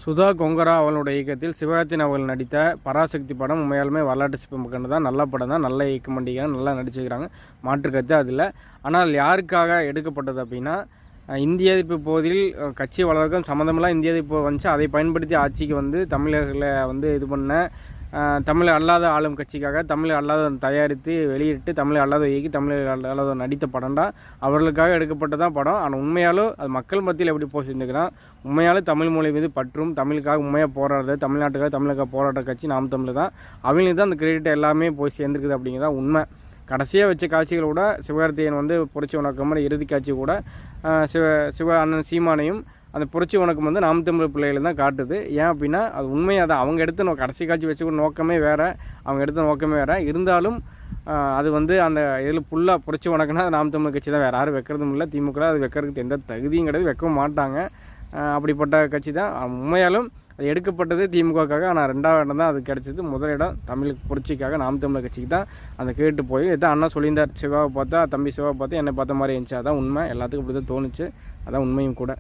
சுதா கொங்கரா அவளுடைய இயக்கத்தில் சிவகார்த்திகேயன் அவர்கள் நடித்த பராசக்தி படம் உண்மையாலுமே வரலாற்று சிறப்புமிக்கது தான். நல்ல படம் தான், நல்ல இயக்கம் பண்ணிக்கிறாங்க, நல்லா நடிச்சுக்கிறாங்க, மாற்று கருத்து அதில். ஆனால் யாருக்காக எடுக்கப்பட்டது அப்படின்னா, இந்திய எதிர்ப்பு போதில் கட்சி வளர்க்கும் சம்மந்தமெல்லாம் இந்திய எதிர்ப்பு வந்துச்சு. அதை பயன்படுத்தி ஆட்சிக்கு வந்து தமிழர்களை வந்து இது பண்ண தமிழ் அல்லாத ஆளும் கட்சிக்காக தமிழ் அல்லாத தயாரித்து வெளியிட்டு தமிழ் அல்லாத இயக்கி தமிழ் அல்லாத நடித்த படம் தான். அவர்களுக்காக எடுக்கப்பட்டதான் படம். ஆனால் உண்மையாலும் அது மக்கள் மத்தியில் எப்படி போய் சேர்ந்துக்கிறான், உண்மையாலும் தமிழ் மொழி மீது பற்றும் தமிழுக்காக உண்மையாக போராடுறது, தமிழ்நாட்டுக்காக தமிழுக்காக போராடுற கட்சி நாம் தமிழ் தான். அவங்களுக்கு தான் அந்த கிரெடிட் எல்லாமே போய் சேர்ந்துருக்குது அப்படிங்கிறதா உண்மை. கடைசியாக வச்ச காட்சிகள் கூட சிவகார்த்திகேயன் வந்து புரட்சி வணக்கம் இறுதி காட்சி கூட சிவ அண்ணன் சீமானையும் அந்த புரட்சி வணக்கம் வந்து நாம் தமிழ் பிள்ளைகள் தான் காட்டுது. ஏன் அப்படின்னா அது உண்மையாக தான். அவங்க எடுத்த கடைசி காட்சி வச்சு கூட நோக்கமே வேறு, அவங்க எடுத்த நோக்கமே வேறு. இருந்தாலும் அது வந்து அந்த இதில் ஃபுல்லாக புரட்சி வணக்கம்னா அது நாம் தமிழ் கட்சி தான், வேறு யாரும் வைக்கிறதும் இல்லை. திமுக அது வைக்கிறதுக்கு எந்த தகுதியும் கிடையாது, வைக்கவும் மாட்டாங்க. அப்படிப்பட்ட கட்சி தான். உண்மையாலும் அது எடுக்கப்பட்டது திமுகவுக்காக. ஆனால் 2வது இடம் தான் அது கிடச்சிது. முதல் இடம் தமிழுக்கு புரட்சிக்காக நாம் தமிழர் கட்சிக்கு தான் அந்த கேட்டு போய் இதான் அண்ணா சொல்லியிருந்தார். சிவாவை பார்த்தா தம்பி சிவாவை பார்த்தா என்னை பார்த்த மாதிரி இருந்துச்சு. அதான் உண்மை. எல்லாத்துக்கும் இப்படி தான் தோணுச்சு. அதான் உண்மையும் கூட.